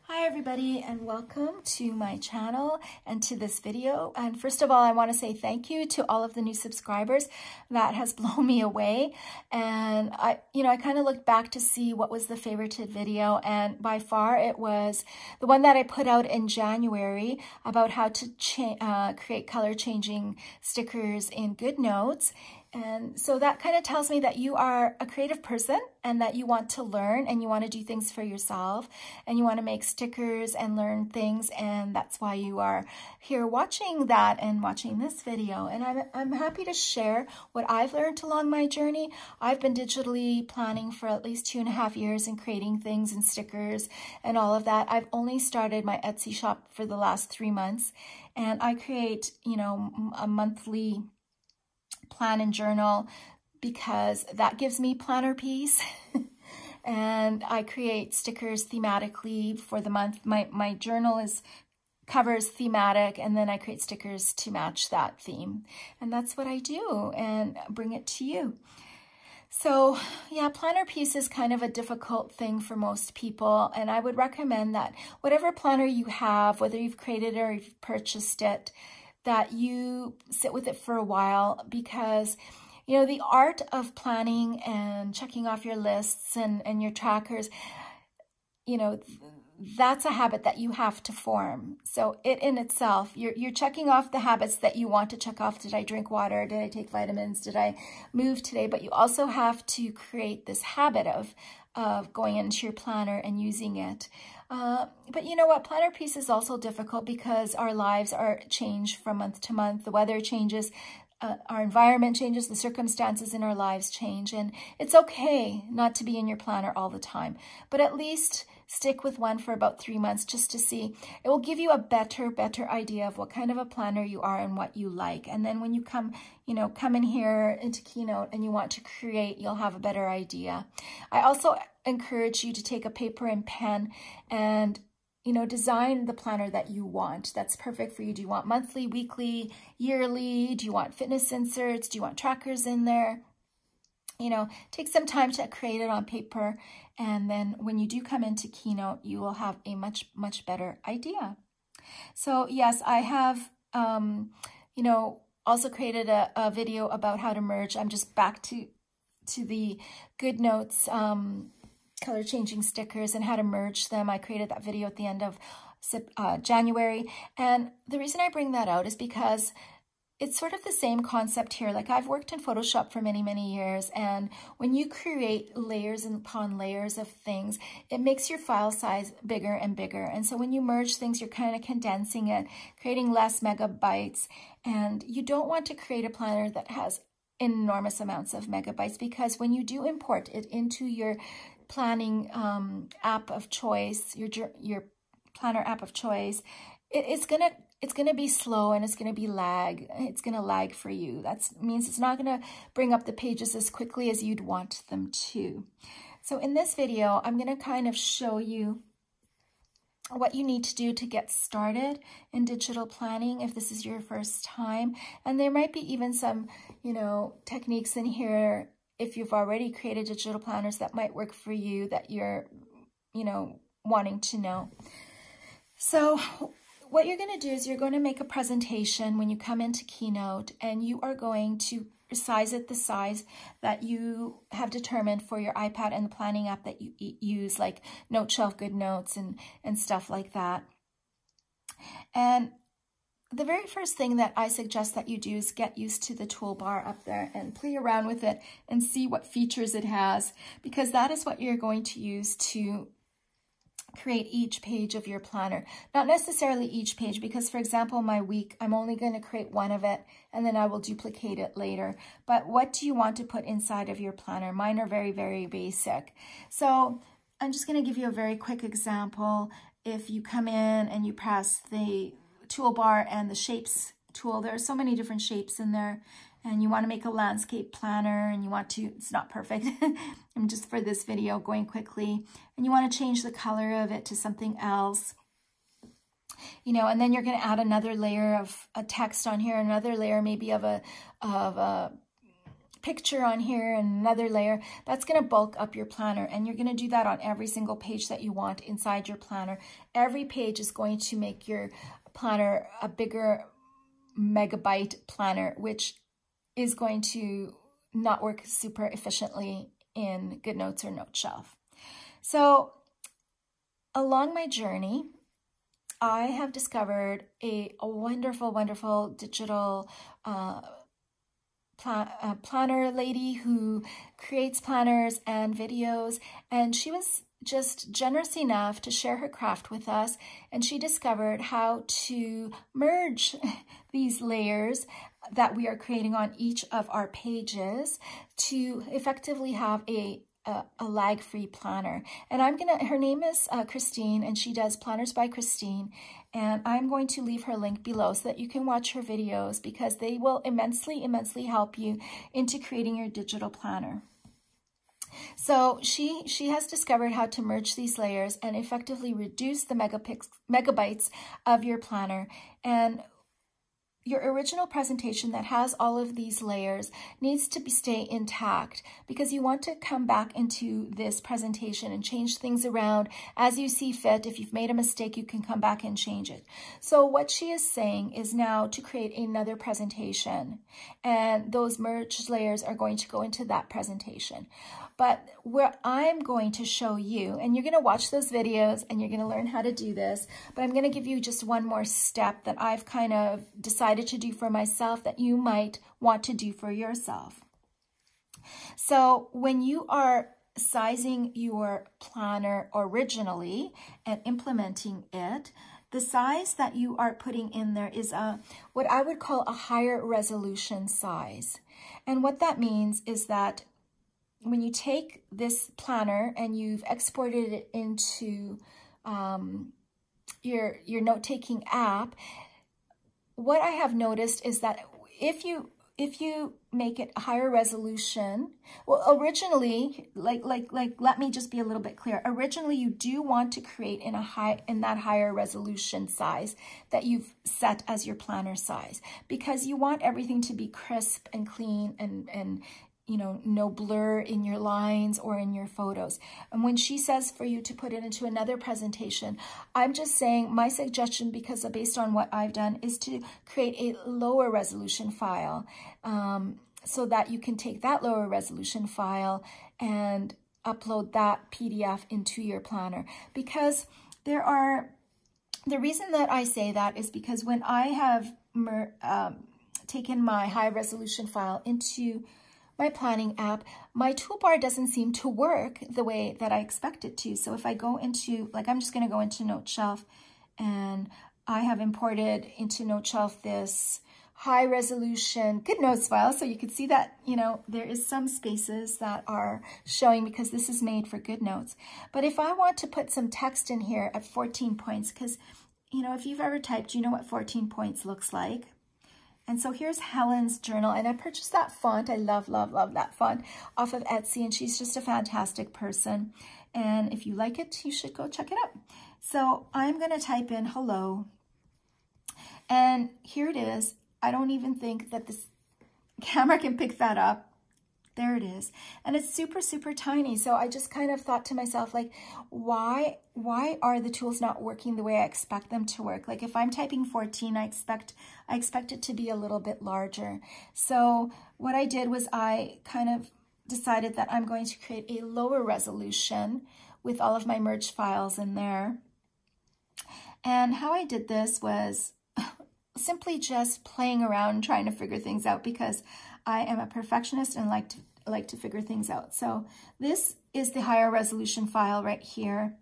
Hi everybody, and welcome to my channel and to this video. And first of all, I want to say thank you to all of the new subscribers. That has blown me away. And I kind of looked back to see what was the favorited video, and by far it was the one that I put out in January about how to create color changing stickers in GoodNotes. And so that kind of tells me that you are a creative person and that you want to learn and you want to do things for yourself and you want to make stickers and learn things, and that's why you are here watching that and watching this video. And I'm happy to share what I've learned along my journey. I've been digitally planning for at least 2.5 years and creating things and stickers and all of that. I've only started my Etsy shop for the last 3 months, and I create, a monthly plan and journal because that gives me planner peace. And I create stickers thematically for the month. My journal covers thematic, and then I create stickers to match that theme. And that's what I do and bring it to you. So yeah, planner piece is kind of a difficult thing for most people. And I would recommend that whatever planner you have, whether you've created it or you've purchased it, that you sit with it for a while, because the art of planning and checking off your lists and your trackers, that's a habit that you have to form. So it in itself, you're checking off the habits that you want to check off. Did I drink water? Did I take vitamins? Did I move today? But you also have to create this habit of going into your planner and using it. But you know what? Planner piece is also difficult because our lives are changed from month to month. The weather changes, our environment changes, the circumstances in our lives change, and it's okay not to be in your planner all the time. But at least stick with one for about 3 months just to see. It will give you a better idea of what kind of a planner you are and what you like. And then when you come in here into Keynote and you want to create, you'll have a better idea. I also encourage you to take a paper and pen and design the planner that you want. That's perfect for you. Do you want monthly, weekly, yearly? Do you want fitness inserts? Do you want trackers in there? Take some time to create it on paper. And then when you do come into Keynote, you will have a much better idea. So yes, I have, also created a video about how to merge. I'm just back to the GoodNotes, color changing stickers and how to merge them. I created that video at the end of January. And the reason I bring that out is because it's sort of the same concept here. Like, I've worked in Photoshop for many years, and when you create layers upon layers of things, it makes your file size bigger and bigger. And so when you merge things, you're kind of condensing it, creating less megabytes. And you don't want to create a planner that has enormous amounts of megabytes, because when you do import it into your planning app of choice, your planner app of choice, it's gonna be slow and it's gonna be lag. It's gonna lag for you. That means it's not gonna bring up the pages as quickly as you'd want them to. So in this video, I'm gonna kind of show you what you need to do to get started in digital planning if this is your first time. And there might be even some, techniques in here if you've already created digital planners that might work for you, that you're, wanting to know. So what you're going to do is you're going to make a presentation when you come into Keynote, and you are going to size it the size that you have determined for your iPad and the planning app that you use, like Note Shelf, GoodNotes, and stuff like that. And the very first thing that I suggest that you do is get used to the toolbar up there and play around with it and see what features it has, because that is what you're going to use to create each page of your planner. Not necessarily each page, because for example, my week, I'm only going to create one of it and then I will duplicate it later. But what do you want to put inside of your planner? Mine are very basic. So I'm just going to give you a very quick example. If you come in and you press the toolbar and the shapes tool, there are so many different shapes in there, and you want to make a landscape planner, and you want to, it's not perfect, I'm just for this video going quickly, and you want to change the color of it to something else, and then you're going to add another layer of a text on here, another layer maybe of a picture on here and another layer, that's going to bulk up your planner. And you're going to do that on every single page that you want inside your planner. Every page is going to make your planner a bigger megabyte planner, which is going to not work super efficiently in GoodNotes or NoteShelf. So along my journey, I have discovered a wonderful, wonderful digital planner lady who creates planners and videos, and she was just generous enough to share her craft with us, and she discovered how to merge these layers that we are creating on each of our pages to effectively have a lag-free planner. And her name is Christine, and she does Planners by Christine, and I'm going to leave her link below so that you can watch her videos, because they will immensely, immensely help you into creating your digital planner. So she has discovered how to merge these layers and effectively reduce the megabytes of your planner. And your original presentation that has all of these layers needs to stay intact, because you want to come back into this presentation and change things around as you see fit. If you've made a mistake, you can come back and change it. So what she is saying is now to create another presentation, and those merged layers are going to go into that presentation. But where I'm going to show you, and you're going to watch those videos and you're going to learn how to do this, but I'm going to give you just one more step that I've kind of decided to do for myself that you might want to do for yourself. So when you are sizing your planner originally and implementing it, the size that you are putting in there is what I would call a higher resolution size. And what that means is that when you take this planner and you've exported it into your note-taking app, what I have noticed is that if you make it a higher resolution, well, originally, let me just be a little bit clear. Originally, you do want to create in that higher resolution size that you've set as your planner size, because you want everything to be crisp and clean and you know, no blur in your lines or in your photos. And when she says for you to put it into another presentation, I'm just saying my suggestion, because based on what I've done, is to create a lower resolution file so that you can take that lower resolution file and upload that PDF into your planner. Because the reason that I say that is because when I have taken my high resolution file into my planning app, my toolbar doesn't seem to work the way that I expect it to. So if I go into, I'm just going to go into NoteShelf, and I have imported into NoteShelf this high resolution GoodNotes file. So you can see that, you know, there is some spaces that are showing because this is made for GoodNotes. But if I want to put some text in here at 14 points, because, you know, if you've ever typed, you know what 14 points looks like. And so here's Helen's journal, and I purchased that font. I love, love, love that font off of Etsy, and she's just a fantastic person. And if you like it, you should go check it out. So I'm going to type in hello, and here it is. I don't even think that this camera can pick that up. There it is. And it's super, super tiny. So I just kind of thought to myself, like, why are the tools not working the way I expect them to work? Like if I'm typing 14, I expect it to be a little bit larger. So what I did was I kind of decided that I'm going to create a lower resolution with all of my merged files in there. And how I did this was simply just playing around, trying to figure things out, because I am a perfectionist and like to figure things out. So this is the higher resolution file right here.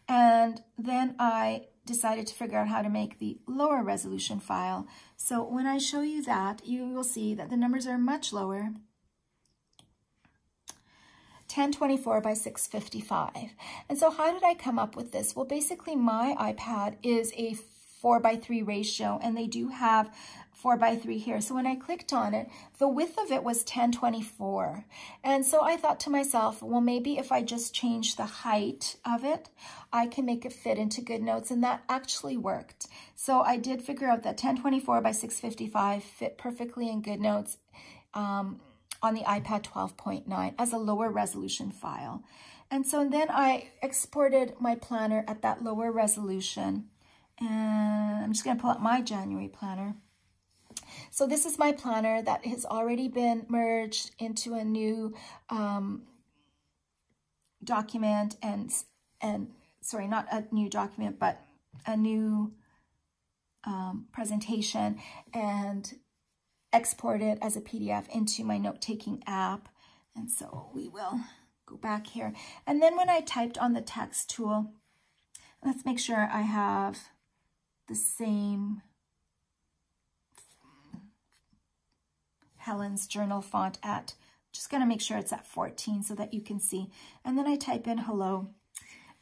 And then I decided to figure out how to make the lower resolution file. So when I show you that, you will see that the numbers are much lower. 1024 by 655. And so how did I come up with this? Well, basically my iPad is a 4:3 ratio, and they do have 4:3 here. So when I clicked on it, the width of it was 1024. And so I thought to myself, well, maybe if I just change the height of it, I can make it fit into GoodNotes, and that actually worked. So I did figure out that 1024 by 655 fit perfectly in GoodNotes. on the iPad 12.9 as a lower resolution file. And so then I exported my planner at that lower resolution. And I'm just going to pull up my January planner. So this is my planner that has already been merged into a new document and sorry, not a new document, but a new presentation, and export it as a PDF into my note-taking app. And so we will go back here. And then when I typed on the text tool, let's make sure I have the same Helen's Journal font at, just going to make sure it's at 14 so that you can see. And then I type in hello.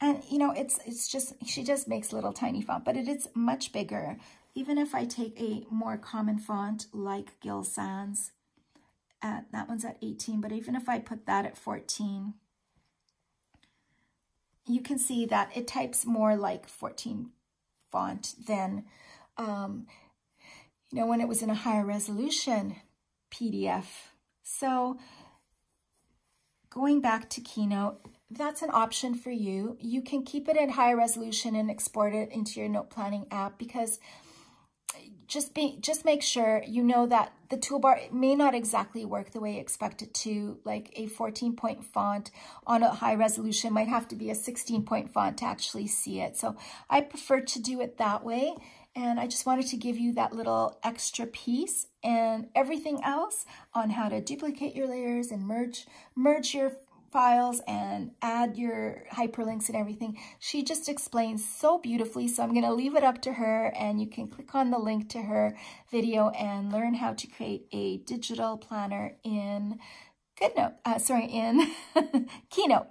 And, you know, it's just, she just makes little tiny font, but it is much bigger. Even if I take a more common font like Gill Sans, that one's at 18, but even if I put that at 14, you can see that it types more like 14 font than, you know, when it was in a higher resolution PDF. So going back to Keynote, that's an option for you. You can keep it in high resolution and export it into your note planning app, because just make sure you know that the toolbar may not exactly work the way you expect it to. Like a 14-point font on a high resolution might have to be a 16-point font to actually see it. So I prefer to do it that way. And I just wanted to give you that little extra piece, and everything else on how to duplicate your layers and merge your files and add your hyperlinks and everything. She just explains so beautifully. So I'm going to leave it up to her, and you can click on the link to her video and learn how to create a digital planner in in Keynote.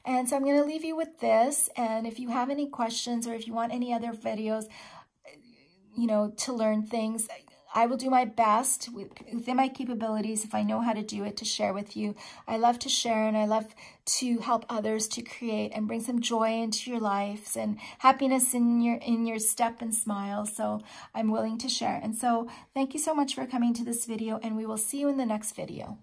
And so I'm going to leave you with this. And if you have any questions, or if you want any other videos, you know, to learn things, I will do my best within my capabilities, if I know how to do it, to share with you. I love to share, and I love to help others to create and bring some joy into your lives and happiness in your step and smile. So I'm willing to share. And so thank you so much for coming to this video, and we will see you in the next video.